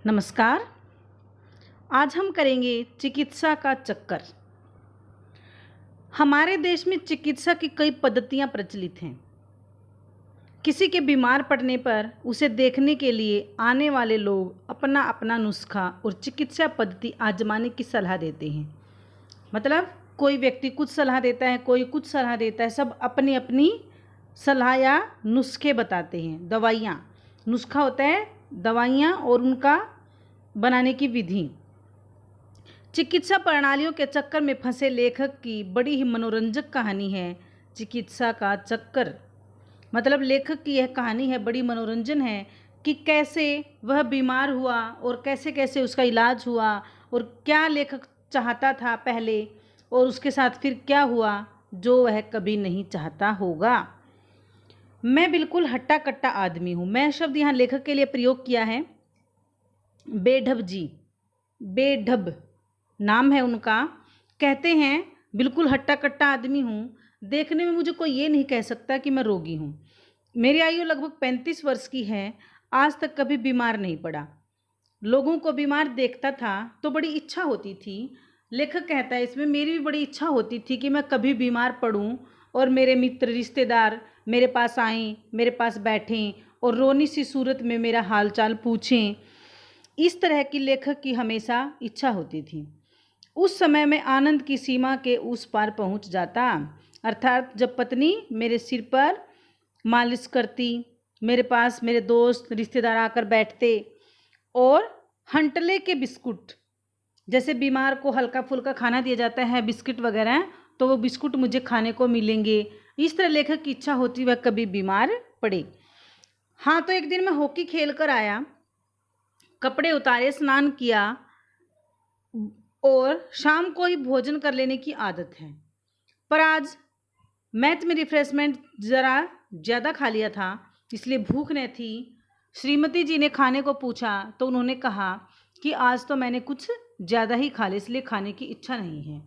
नमस्कार। आज हम करेंगे चिकित्सा का चक्कर। हमारे देश में चिकित्सा की कई पद्धतियां प्रचलित हैं। किसी के बीमार पड़ने पर उसे देखने के लिए आने वाले लोग अपना अपना नुस्खा और चिकित्सा पद्धति आजमाने की सलाह देते हैं। मतलब कोई व्यक्ति कुछ सलाह देता है, कोई कुछ सलाह देता है, सब अपनी अपनी सलाह या नुस्खे बताते हैं। दवाइयाँ, नुस्खा होता है दवाइयाँ और उनका बनाने की विधि। चिकित्सा प्रणालियों के चक्कर में फंसे लेखक की बड़ी ही मनोरंजक कहानी है चिकित्सा का चक्कर। मतलब लेखक की यह कहानी है, बड़ी मनोरंजन है कि कैसे वह बीमार हुआ और कैसे कैसे उसका इलाज हुआ और क्या लेखक चाहता था पहले और उसके साथ फिर क्या हुआ जो वह कभी नहीं चाहता होगा। मैं बिल्कुल हट्टा कट्टा आदमी हूँ। मैं शब्द यहाँ लेखक के लिए प्रयोग किया है बेढब जी। बेढब नाम है उनका। कहते हैं बिल्कुल हट्टा कट्टा आदमी हूँ। देखने में मुझे कोई ये नहीं कह सकता कि मैं रोगी हूँ। मेरी आयु लगभग 35 वर्ष की है। आज तक कभी बीमार नहीं पड़ा। लोगों को बीमार देखता था तो बड़ी इच्छा होती थी। लेखक कहता है इसमें मेरी भी बड़ी इच्छा होती थी कि मैं कभी बीमार पड़ूं और मेरे मित्र रिश्तेदार मेरे पास आएं, मेरे पास बैठें और रोनी सी सूरत में मेरा हालचाल पूछें। इस तरह की लेखक की हमेशा इच्छा होती थी। उस समय मैं आनंद की सीमा के उस पार पहुंच जाता, अर्थात जब पत्नी मेरे सिर पर मालिश करती, मेरे पास मेरे दोस्त रिश्तेदार आकर बैठते और हंटले के बिस्कुट, जैसे बीमार को हल्का फुल्का खाना दिया जाता है बिस्किट वगैरह, तो वो बिस्कुट मुझे खाने को मिलेंगे। इस तरह लेखक की इच्छा होती वह कभी बीमार पड़े। हाँ, तो एक दिन मैं हॉकी खेल कर आया, कपड़े उतारे, स्नान किया और शाम को ही भोजन कर लेने की आदत है। पर आज मैच में रिफ्रेशमेंट ज़रा ज़्यादा खा लिया था, इसलिए भूख न थी। श्रीमती जी ने खाने को पूछा तो उन्होंने कहा कि आज तो मैंने कुछ ज़्यादा ही खा लिया, इसलिए खाने की इच्छा नहीं है।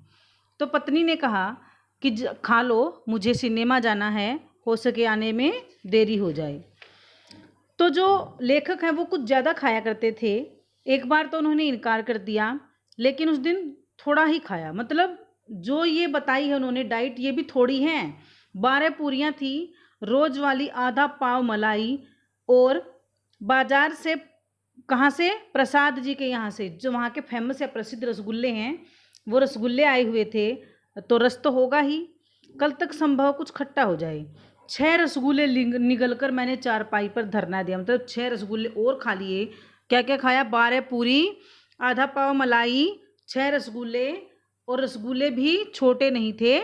तो पत्नी ने कहा कि खा लो, मुझे सिनेमा जाना है, हो सके आने में देरी हो जाए। तो जो लेखक हैं वो कुछ ज़्यादा खाया करते थे। एक बार तो उन्होंने इनकार कर दिया, लेकिन उस दिन थोड़ा ही खाया। मतलब जो ये बताई है उन्होंने डाइट, ये भी थोड़ी हैं। 12 पूरियाँ थी, रोज़ वाली आधा पाव मलाई और बाज़ार से, कहाँ से, प्रसाद जी के यहाँ से, जो वहाँ के फेमस या प्रसिद्ध रसगुल्ले हैं, वो रसगुल्ले आए हुए थे। तो रस तो होगा ही, कल तक संभव कुछ खट्टा हो जाए। 6 रसगुल्ले निगल कर मैंने चारपाई पर धरना दिया। मतलब 6 रसगुल्ले और खा लिए। क्या क्या खाया? 12 पूरी, आधा पाव मलाई, 6 रसगुल्ले, और रसगुल्ले भी छोटे नहीं थे,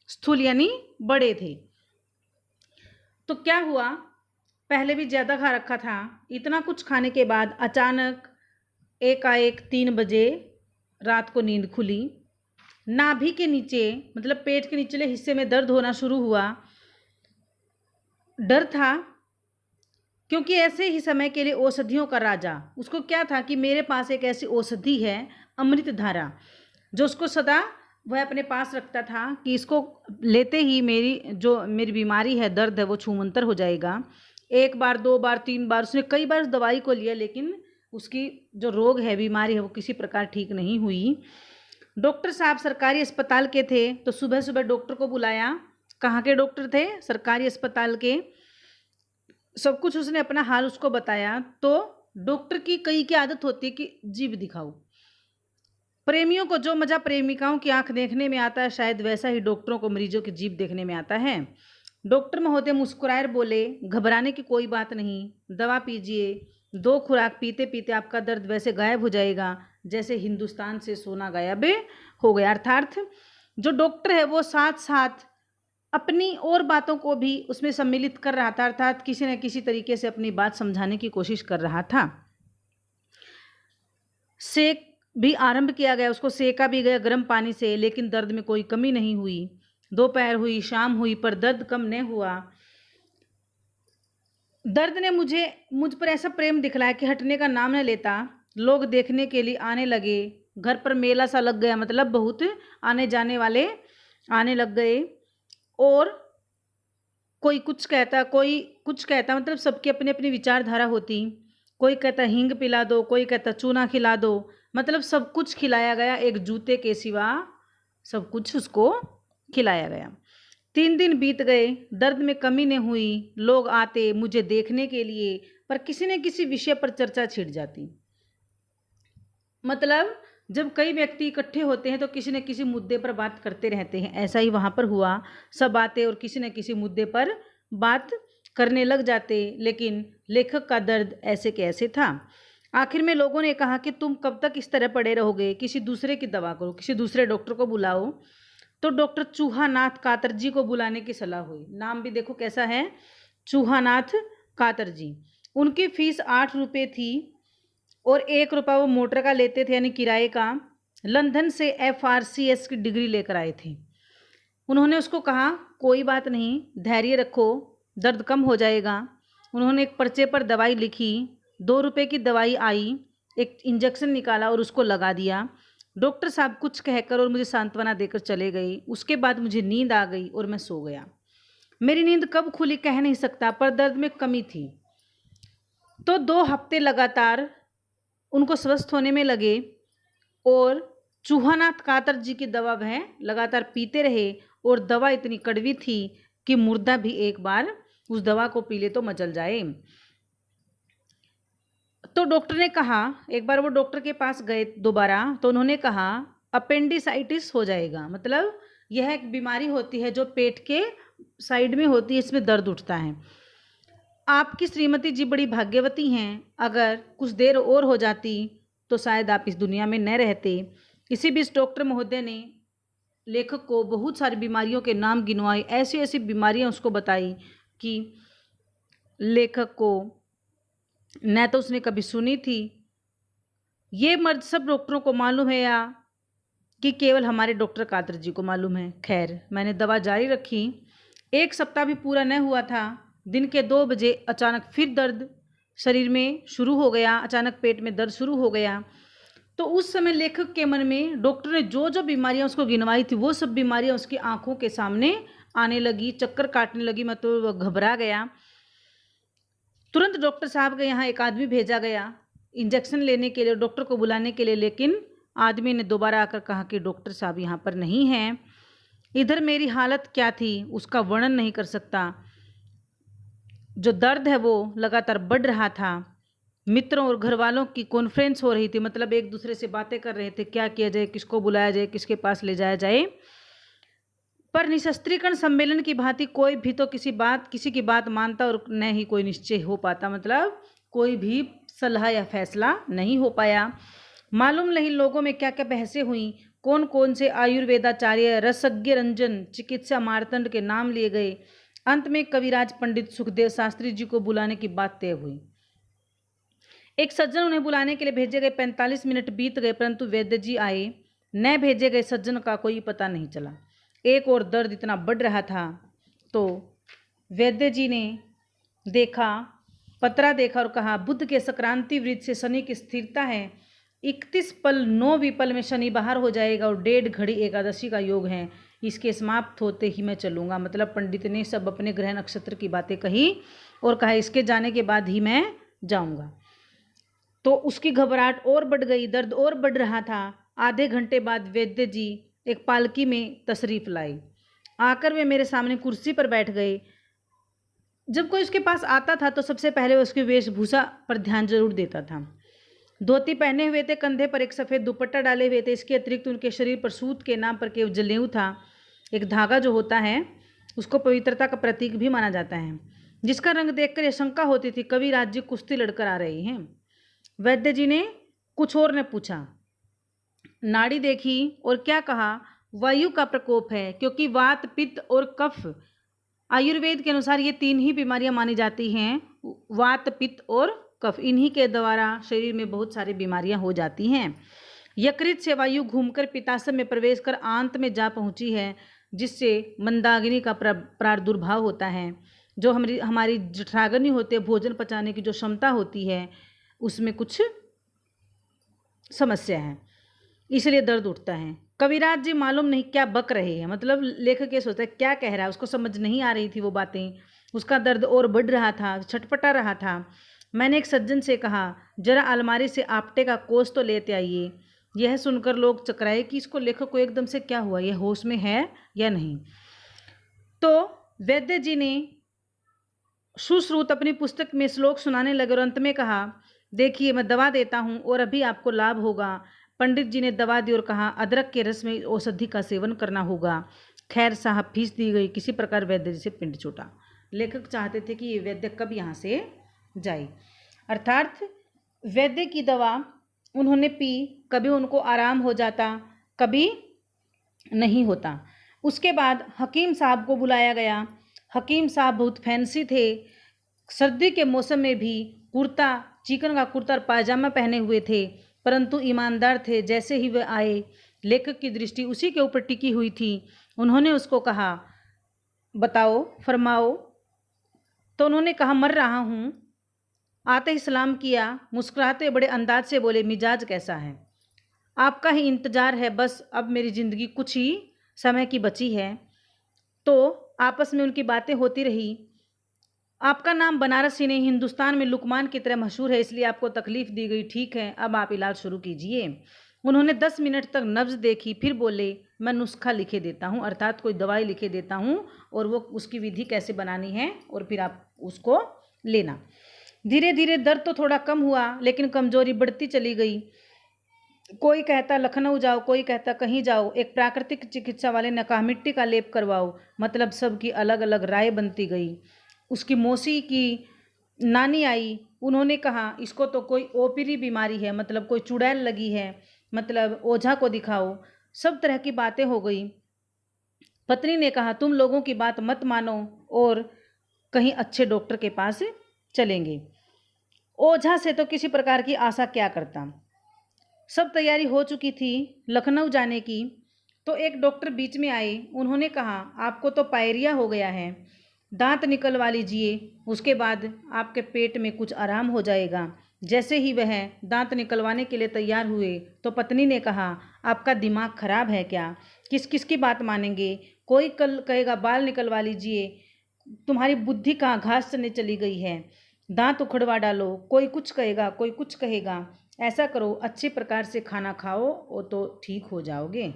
स्थूल यानी बड़े थे। तो क्या हुआ, पहले भी ज़्यादा खा रखा था। इतना कुछ खाने के बाद अचानक एकाएक 3 बजे रात को नींद खुली। नाभि के नीचे, मतलब पेट के निचले हिस्से में दर्द होना शुरू हुआ। डर था, क्योंकि ऐसे ही समय के लिए औषधियों का राजा, उसको क्या था कि मेरे पास एक ऐसी औषधि है अमृत धारा, जो उसको सदा वह अपने पास रखता था कि इसको लेते ही मेरी बीमारी है, दर्द है, वो छूमंतर हो जाएगा। 1 बार 2 बार 3 बार उसने कई बार उस दवाई को लिया, लेकिन उसकी जो रोग है, बीमारी है, वो किसी प्रकार ठीक नहीं हुई। डॉक्टर साहब सरकारी अस्पताल के थे, तो सुबह सुबह डॉक्टर को बुलाया। कहाँ के डॉक्टर थे? सरकारी अस्पताल के। सब कुछ उसने अपना हाल उसको बताया। तो डॉक्टर की कई की आदत होती है कि जीभ दिखाओ। प्रेमियों को जो मजा प्रेमिकाओं की आंख देखने में आता है, शायद वैसा ही डॉक्टरों को मरीजों की जीभ देखने में आता है। डॉक्टर महोदय मुस्कुराए बोले, घबराने की कोई बात नहीं, दवा पीजिए, 2 खुराक पीते पीते आपका दर्द वैसे गायब हो जाएगा जैसे हिंदुस्तान से सोना गायब हो गया। अर्थात जो डॉक्टर है वो साथ साथ अपनी और बातों को भी उसमें सम्मिलित कर रहा था, अर्थात किसी न किसी तरीके से अपनी बात समझाने की कोशिश कर रहा था। सेक भी आरंभ किया गया, उसको सेका भी गया गर्म पानी से, लेकिन दर्द में कोई कमी नहीं हुई। दोपहर हुई, शाम हुई, पर दर्द कम नहीं हुआ। दर्द ने मुझ पर ऐसा प्रेम दिखलाया कि हटने का नाम न लेता। लोग देखने के लिए आने लगे, घर पर मेला सा लग गया। मतलब बहुत आने जाने वाले आने लग गए, और कोई कुछ कहता, कोई कुछ कहता, मतलब सबकी अपनी अपनी विचारधारा होती। कोई कहता हींग पिला दो, कोई कहता चूना खिला दो, मतलब सब कुछ खिलाया गया, एक जूते के सिवा सब कुछ उसको खिलाया गया। 3 दिन बीत गए, दर्द में कमी नहीं हुई। लोग आते मुझे देखने के लिए, पर किसी न किसी विषय पर चर्चा छिड़ जाती। मतलब जब कई व्यक्ति इकट्ठे होते हैं तो किसी न किसी मुद्दे पर बात करते रहते हैं। ऐसा ही वहाँ पर हुआ। सब आते और किसी न किसी मुद्दे पर बात करने लग जाते, लेकिन लेखक का दर्द ऐसे के ऐसे था। आखिर में लोगों ने कहा कि तुम कब तक इस तरह पड़े रहोगे, किसी दूसरे की दवा करो, किसी दूसरे डॉक्टर को बुलाओ। तो डॉक्टर चूहानाथ कातर जी को बुलाने की सलाह हुई। नाम भी देखो कैसा है, चूहानाथ कातर जी। उनकी फीस 8 रुपये थी और 1 रुपया वो मोटर का लेते थे, यानी किराए का। लंदन से FRCS की डिग्री लेकर आए थे। उन्होंने उसको कहा कोई बात नहीं, धैर्य रखो, दर्द कम हो जाएगा। उन्होंने एक पर्चे पर दवाई लिखी, 2 रुपये की दवाई आई, एक इंजेक्शन निकाला और उसको लगा दिया। डॉक्टर साहब कुछ कहकर और मुझे सांत्वना देकर चले गए। उसके बाद मुझे नींद आ गई और मैं सो गया। मेरी नींद कब खुली कह नहीं सकता, पर दर्द में कमी थी। तो 2 हफ्ते लगातार उनको स्वस्थ होने में लगे और चूहानाथ कातर जी की दवा वह लगातार पीते रहे। और दवा इतनी कड़वी थी कि मुर्दा भी एक बार उस दवा को पी ले तो मचल जाए। तो डॉक्टर ने कहा, एक बार वो डॉक्टर के पास गए दोबारा, तो उन्होंने कहा अपेंडिसाइटिस हो जाएगा। मतलब यह एक बीमारी होती है जो पेट के साइड में होती है, इसमें दर्द उठता है। आपकी श्रीमती जी बड़ी भाग्यवती हैं, अगर कुछ देर और हो जाती तो शायद आप इस दुनिया में न रहते। इसी बीच डॉक्टर महोदय ने लेखक को बहुत सारी बीमारियों के नाम गिनवाए, ऐसी ऐसी बीमारियां उसको बताई कि लेखक को न तो उसने कभी सुनी थी। ये मर्द सब डॉक्टरों को मालूम है या कि केवल हमारे डॉक्टर कातर जी को मालूम है। खैर, मैंने दवा जारी रखी। 1 सप्ताह भी पूरा न हुआ था, दिन के 2 बजे अचानक फिर दर्द शरीर में शुरू हो गया। अचानक पेट में दर्द शुरू हो गया। तो उस समय लेखक के मन में डॉक्टर ने जो जो बीमारियां उसको गिनवाई थी वो सब बीमारियां उसकी आंखों के सामने आने लगी, चक्कर काटने लगी। मतलब वो घबरा गया। तुरंत डॉक्टर साहब के यहाँ एक आदमी भेजा गया इंजेक्शन लेने के लिए, डॉक्टर को बुलाने के लिए। लेकिन आदमी ने दोबारा आकर कहा कि डॉक्टर साहब यहाँ पर नहीं हैं। इधर मेरी हालत क्या थी उसका वर्णन नहीं कर सकता। जो दर्द है वो लगातार बढ़ रहा था। मित्रों और घर वालों की कॉन्फ्रेंस हो रही थी, मतलब एक दूसरे से बातें कर रहे थे, क्या किया जाए, किसको बुलाया जाए, किसके पास ले जाया जाए। पर निशस्त्रीकरण सम्मेलन की भांति कोई भी तो किसी की बात मानता और न ही कोई निश्चय हो पाता। मतलब कोई भी सलाह या फैसला नहीं हो पाया। मालूम नहीं लोगों में क्या क्या बहसें हुई, कौन कौन से आयुर्वेदाचार्य, रसज्ञ रंजन, चिकित्सा मार्तंड के नाम लिए गए। अंत में कविराज पंडित सुखदेव शास्त्री जी को बुलाने की बात तय हुई। एक सज्जन उन्हें बुलाने के लिए भेजे गए। 45 मिनट बीत गए, परंतु वैद्य जी आए न। भेजे गए सज्जन का कोई पता नहीं चला। एक और दर्द इतना बढ़ रहा था तो वैद्य जी ने पतरा देखा और कहा, बुध के संक्रांति वृत्त से शनि की स्थिरता है। 31 पल 9 विपल में शनि बाहर हो जाएगा और 1:30 घड़ी एकादशी का योग है। इसके समाप्त होते ही मैं चलूँगा। मतलब पंडित ने सब अपने ग्रह नक्षत्र की बातें कही और कहा इसके जाने के बाद ही मैं जाऊँगा। तो उसकी घबराहट और बढ़ गई, दर्द और बढ़ रहा था। आधे घंटे बाद वैद्य जी एक पालकी में तशरीफ लाई। आकर वे मेरे सामने कुर्सी पर बैठ गए। जब कोई उसके पास आता था तो सबसे पहले उसकी वेशभूषा पर ध्यान जरूर देता था। धोती पहने हुए थे, कंधे पर एक सफ़ेद दुपट्टा डाले हुए थे। इसके अतिरिक्त उनके शरीर पर सूत के नाम पर केवल जनेऊ था। एक धागा जो होता है उसको पवित्रता का प्रतीक भी माना जाता है, जिसका रंग देखकर यह शंका होती थी कवि राज्य कुश्ती लड़कर आ रहे हैं। वैद्य जी ने कुछ और ने पूछा, नाड़ी देखी और क्या कहा? वायु का प्रकोप है, क्योंकि वात, पित्त और कफ आयुर्वेद के अनुसार ये 3 ही बीमारियां मानी जाती हैं। वात, पित्त और कफ, इन्हीं के द्वारा शरीर में बहुत सारी बीमारियां हो जाती हैं। यकृत से वायु घूमकर पित्ताशय में प्रवेश कर आंत में जा पहुंची है, जिससे मंदाग्नि का प्रादुर्भाव होता है। जो हमारी जठराग्नि होती है, भोजन पचाने की जो क्षमता होती है, उसमें कुछ समस्या है, इसलिए दर्द उठता है। कविराज जी मालूम नहीं क्या बक रहे हैं। मतलब लेखक ये सोचता है क्या कह रहा है, उसको समझ नहीं आ रही थी वो बातें। उसका दर्द और बढ़ रहा था, छटपटा रहा था। मैंने एक सज्जन से कहा, जरा अलमारी से आपटे का कोस तो लेते आइए। यह सुनकर लोग चकराए कि इसको लेखक को एकदम से क्या हुआ, यह होश में है या नहीं। तो वैद्य जी ने सुश्रुत अपनी पुस्तक में श्लोक सुनाने लगे और अंत में कहा, देखिए मैं दवा देता हूँ और अभी आपको लाभ होगा। पंडित जी ने दवा दी और कहा, अदरक के रस में औषधि का सेवन करना होगा। खैर साहब फीस दी गई। किसी प्रकार वैद्य जी से पिंड छूटा। लेखक चाहते थे कि ये वैद्य कब यहाँ से जाए, अर्थात वैद्य की दवा उन्होंने पी, कभी उनको आराम हो जाता, कभी नहीं होता। उसके बाद हकीम साहब को बुलाया गया। हकीम साहब बहुत फैंसी थे। सर्दी के मौसम में भी कुर्ता, चिकन का कुर्ता और पायजामा पहने हुए थे, परंतु ईमानदार थे। जैसे ही वे आए, लेखक की दृष्टि उसी के ऊपर टिकी हुई थी। उन्होंने उसको कहा, बताओ, फरमाओ। तो उन्होंने कहा, मर रहा हूँ। आते ही सलाम किया, मुस्कुराते बड़े अंदाज से बोले, मिजाज कैसा है? आपका ही इंतजार है, बस अब मेरी ज़िंदगी कुछ ही समय की बची है। तो आपस में उनकी बातें होती रही। आपका नाम बनारस ही नहीं हिंदुस्तान में लुकमान की तरह मशहूर है, इसलिए आपको तकलीफ़ दी गई। ठीक है, अब आप इलाज शुरू कीजिए। उन्होंने 10 मिनट तक नब्ज़ देखी, फिर बोले, मैं नुस्खा लिखे देता हूँ, अर्थात कोई दवाई लिखे देता हूँ और वो उसकी विधि कैसे बनानी है और फिर आप उसको लेना। धीरे धीरे दर्द तो थोड़ा कम हुआ, लेकिन कमज़ोरी बढ़ती चली गई। कोई कहता लखनऊ जाओ, कोई कहता कहीं जाओ, एक प्राकृतिक चिकित्सा वाले ने कहा मिट्टी का लेप करवाओ। मतलब सबकी अलग अलग राय बनती गई। उसकी मौसी की नानी आई, उन्होंने कहा इसको तो कोई ओपरी बीमारी है, मतलब कोई चुड़ैल लगी है, मतलब ओझा को दिखाओ। सब तरह की बातें हो गई। पत्नी ने कहा, तुम लोगों की बात मत मानो और कहीं अच्छे डॉक्टर के पास चलेंगे। ओझा से तो किसी प्रकार की आशा क्या करता। सब तैयारी हो चुकी थी लखनऊ जाने की। तो एक डॉक्टर बीच में आए। उन्होंने कहा, आपको तो पायरिया हो गया है, दांत निकलवा लीजिए, उसके बाद आपके पेट में कुछ आराम हो जाएगा। जैसे ही वह दांत निकलवाने के लिए तैयार हुए तो पत्नी ने कहा, आपका दिमाग खराब है क्या? किस किस की बात मानेंगे? कोई कल कहेगा बाल निकलवा लीजिए, तुम्हारी बुद्धि कहाँ घास चने चली गई है, दांत उखड़वा डालो, कोई कुछ कहेगा, कोई कुछ कहेगा। ऐसा करो, अच्छे प्रकार से खाना खाओ, वो तो ठीक हो जाओगे।